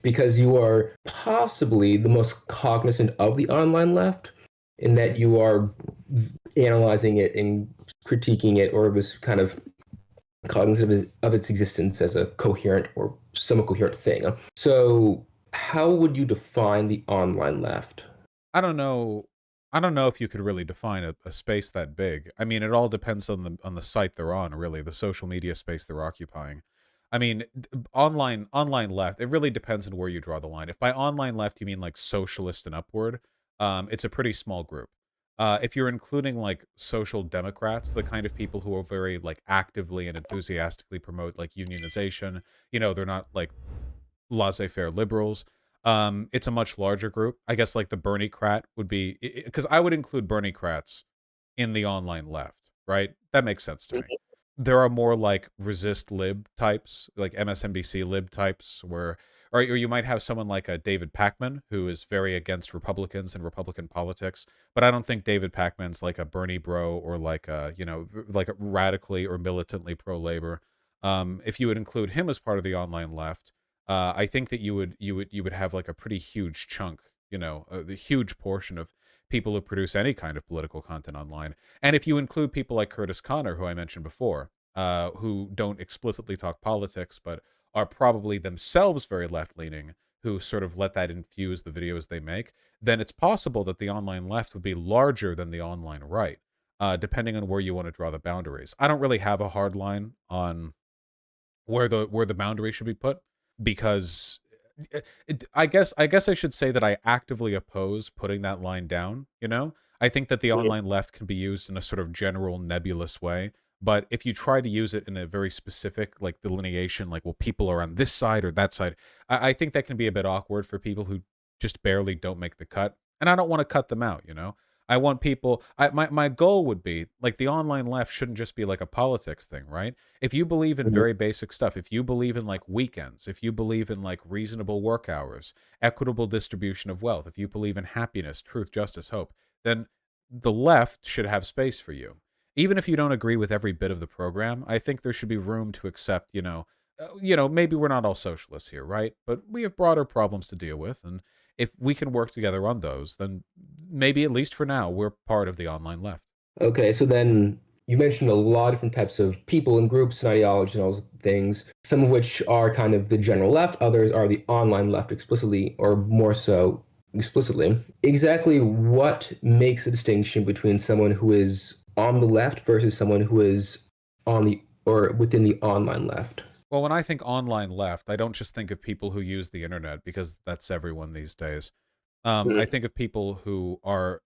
because you are possibly the most cognizant of the online left in that you are analyzing it and critiquing it, or was kind of cognizant of its existence as a coherent or semi-coherent thing. So how would you define the online left? I don't know. I don't know if you could really define a space that big. I mean, it all depends on the site they're on, really, the social media space they're occupying. I mean, online left. It really depends on where you draw the line. If by online left you mean like socialist and upward, it's a pretty small group. If you're including like social democrats, the kind of people who are very like actively and enthusiastically promote like unionization, they're not like laissez-faire liberals. It's a much larger group. I guess like the Bernie crat would be, because I would include Bernie crats in the online left, right? That makes sense to me. There are more like resist lib types, like MSNBC lib types, or you might have someone like a David Pakman who is very against Republicans and Republican politics. But I don't think David Pakman's like a Bernie bro or like a like a radically or militantly pro labor. If you would include him as part of the online left, I think that you would have like a pretty huge chunk, the huge portion of people who produce any kind of political content online. And if you include people like Curtis Connor, who I mentioned before, who don't explicitly talk politics, but are probably themselves very left leaning, who sort of let that infuse the videos they make, then it's possible that the online left would be larger than the online right, depending on where you want to draw the boundaries. I don't really have a hard line on where the boundary should be put, because I guess I should say that I actively oppose putting that line down. I think that the online left can be used in a sort of general nebulous way, but if you try to use it in a very specific like delineation, like, well, people are on this side or that side, I think that can be a bit awkward for people who just barely don't make the cut, and I don't want to cut them out. I want people. My goal would be like the online left shouldn't just be like a politics thing, right? If you believe in very basic stuff, if you believe in like weekends, if you believe in like reasonable work hours, equitable distribution of wealth, if you believe in happiness, truth, justice, hope, then the left should have space for you. Even if you don't agree with every bit of the program, I think there should be room to accept, maybe we're not all socialists here, right? But we have broader problems to deal with, and if we can work together on those, then maybe at least for now, we're part of the online left. Okay, so then you mentioned a lot of different types of people and groups and ideologies and all those things, some of which are kind of the general left, others are the online left explicitly, or more so explicitly. Exactly what makes a distinction between someone who is on the left versus someone who is on the or within the online left? Well, when I think online left, I don't just think of people who use the internet, because that's everyone these days. I Mhm. think of people who are,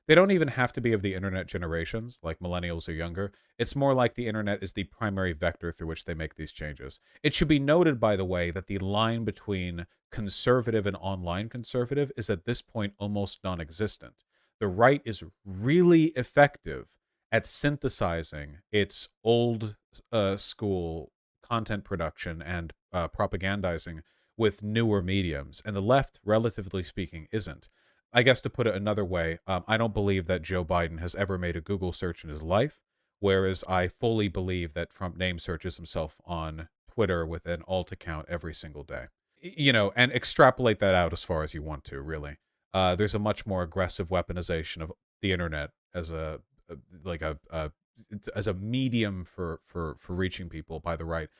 they don't even have to be of the internet generations, like millennials or younger. It's more like the internet is the primary vector through which they make these changes. It should be noted, by the way, that the line between conservative and online conservative is at this point almost non existent. The right is really effective at synthesizing its old school content production and propagandizing with newer mediums, and the left, relatively speaking, isn't. I guess to put it another way, I don't believe that Joe Biden has ever made a Google search in his life, whereas I fully believe that Trump name searches himself on Twitter with an alt account every single day. And extrapolate that out as far as you want to, really. There's a much more aggressive weaponization of the internet as a like a as a medium for reaching people by the right.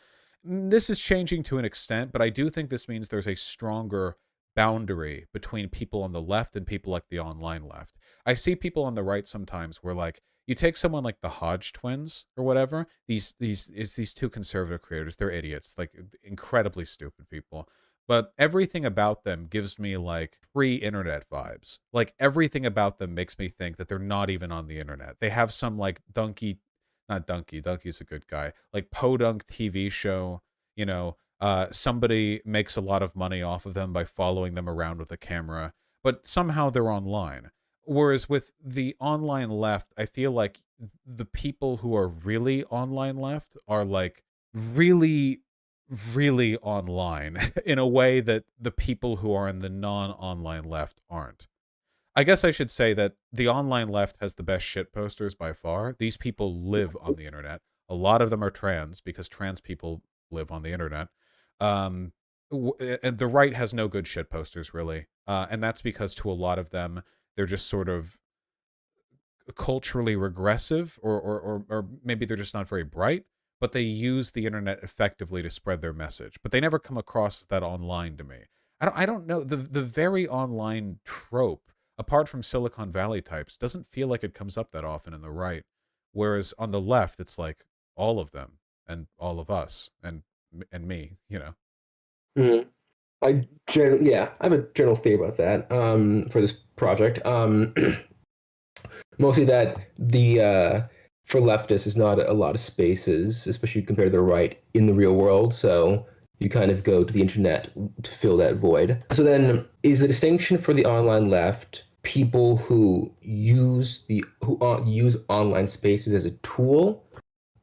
This is changing to an extent, but I do think this means there's a stronger boundary between people on the left and people like the online left. I see people on the right sometimes where like you take someone like the Hodge twins or whatever, these two conservative creators, they're idiots, like incredibly stupid people. But everything about them gives me like pre-internet vibes. Like everything about them makes me think that they're not even on the internet. They have some like not Donkey's a good guy, like podunk TV show, somebody makes a lot of money off of them by following them around with a camera, but somehow they're online. Whereas with the online left, I feel like the people who are really online left are like really, really online in a way that the people who are in the non-online left aren't. I guess I should say that the online left has the best shit posters by far. These people live on the internet. A lot of them are trans, because trans people live on the internet. Um, and the right has no good shit posters, really. And that's because to a lot of them, they're just sort of culturally regressive, or maybe they're just not very bright, but they use the internet effectively to spread their message. But they never come across that online to me. I don't know. The very online trope, apart from Silicon Valley types, doesn't feel like it comes up that often in the right. Whereas on the left, it's like all of them and all of us and me, you know. Mhm. Yeah, I have a general theory about that for this project. Mostly that the for leftists is not a lot of spaces, especially compared to the right in the real world. So you kind of go to the internet to fill that void. So then, is the distinction for the online left people who use online spaces as a tool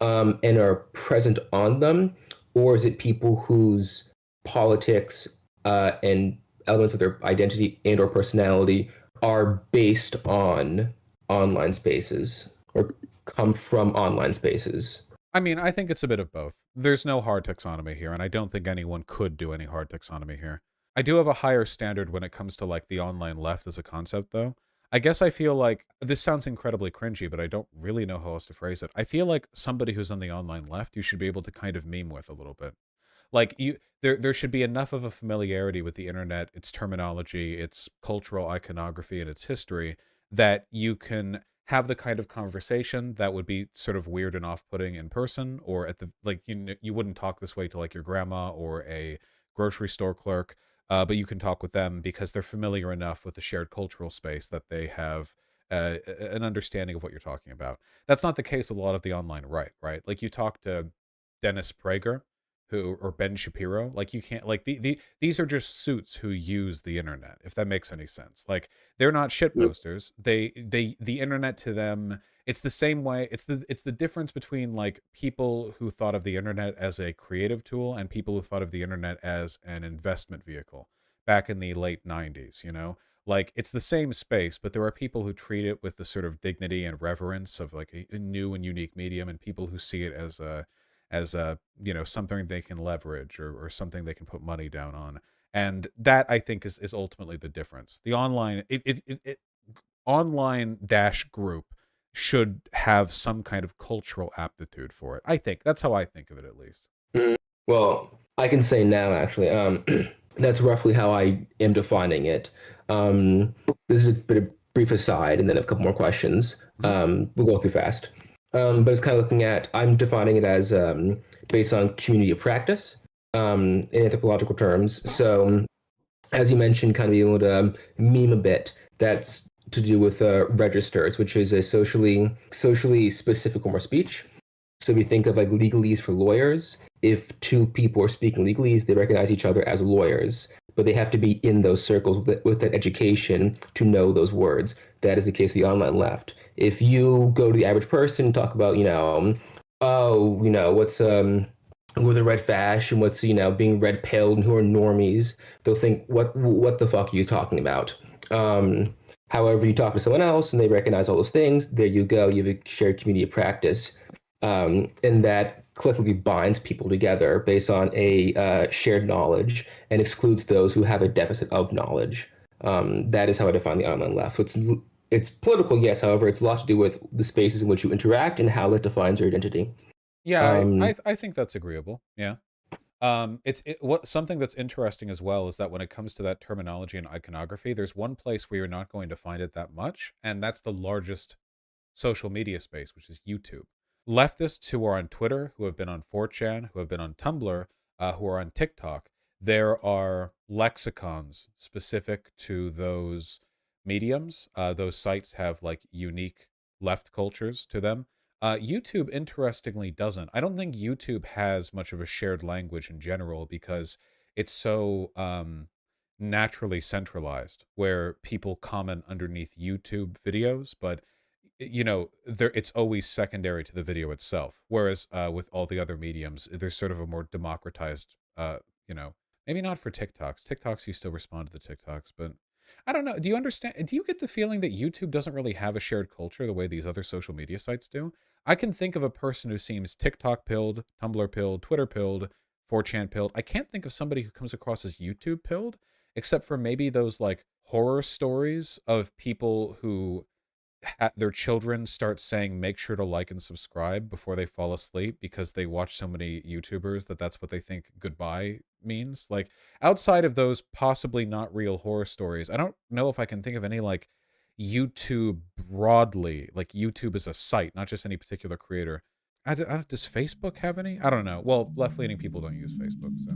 and are present on them, or is it people whose politics and elements of their identity and or personality are based on online spaces or come from online spaces? I mean, I think it's a bit of both. There's no hard taxonomy here, and I don't think anyone could do any hard taxonomy here. I do have a higher standard when it comes to like the online left as a concept, though. I guess I feel like this sounds incredibly cringy, but I don't really know how else to phrase it. I feel like somebody who's on the online left, you should be able to kind of meme with a little bit. Like there should be enough of a familiarity with the internet, its terminology, its cultural iconography, and its history that you can have the kind of conversation that would be sort of weird and off-putting in person, or at the like you wouldn't talk this way to like your grandma or a grocery store clerk, but you can talk with them because they're familiar enough with the shared cultural space that they have an understanding of what you're talking about. That's not the case with a lot of the online right? Like you talk to Dennis Prager, who or Ben Shapiro, like you can't like these are just suits who use the internet, if that makes any sense. Like they're not shit posters. The internet to them, it's the same way. It's the difference between like people who thought of the internet as a creative tool and people who thought of the internet as an investment vehicle back in the late 90s, you know? Like it's the same space, but there are people who treat it with the sort of dignity and reverence of like a new and unique medium, and people who see it as a something they can leverage, or something they can put money down on. And that I think is ultimately the difference. The online online dash group should have some kind of cultural aptitude for it. I think that's how I think of it, at least. Mhm. Well, I can say now actually, that's roughly how I am defining it. This is a bit of brief aside, and then a couple more questions. Mhm. We'll go through fast. But it's kind of looking at, I'm defining it as based on community of practice in anthropological terms. So, as you mentioned, kind of being able to meme a bit, that's to do with registers, which is a socially specific form of speech. So we think of like legalese for lawyers. If two people are speaking legalese, they recognize each other as lawyers, but they have to be in those circles with that education to know those words. That is the case of the online left. If you go to the average person, talk about, what's who are the red fashion, what's being red pilled, and who are normies, they'll think, what the fuck are you talking about? However, you talk to someone else and they recognize all those things, there you go, you have a shared community of practice. And that collectively binds people together based on a shared knowledge and excludes those who have a deficit of knowledge. That is how I define the online left. So it's political, yes. However, it's a lot to do with the spaces in which you interact and how that defines your identity. Yeah, Um, I think that's agreeable. Yeah. What something that's interesting as well is that when it comes to that terminology and iconography, there's one place where you're not going to find it that much, and that's the largest social media space, which is YouTube. Leftists who are on Twitter, who have been on 4chan, who have been on Tumblr, who are on TikTok, there are lexicons specific to those mediums. Those sites have like unique left cultures to them. YouTube, interestingly, doesn't. I don't think YouTube has much of a shared language in general because it's so naturally centralized, where people comment underneath YouTube videos, but there it's always secondary to the video itself. Whereas with all the other mediums, there's sort of a more democratized, you know, maybe not for TikToks, you still respond to the TikToks, but I don't know. Do you understand? Do you get the feeling that YouTube doesn't really have a shared culture the way these other social media sites do? I can think of a person who seems TikTok pilled, Tumblr pilled, Twitter pilled, 4chan pilled. I can't think of somebody who comes across as YouTube pilled, except for maybe those like horror stories of people who their children start saying make sure to like and subscribe before they fall asleep because they watch so many YouTubers that's what they think goodbye means. Like outside of those possibly not real horror stories, I don't know if I can think of any like YouTube broadly, like YouTube as a site, not just any particular creator. Does Facebook have any? I don't know. Well, left-leaning people don't use Facebook, so.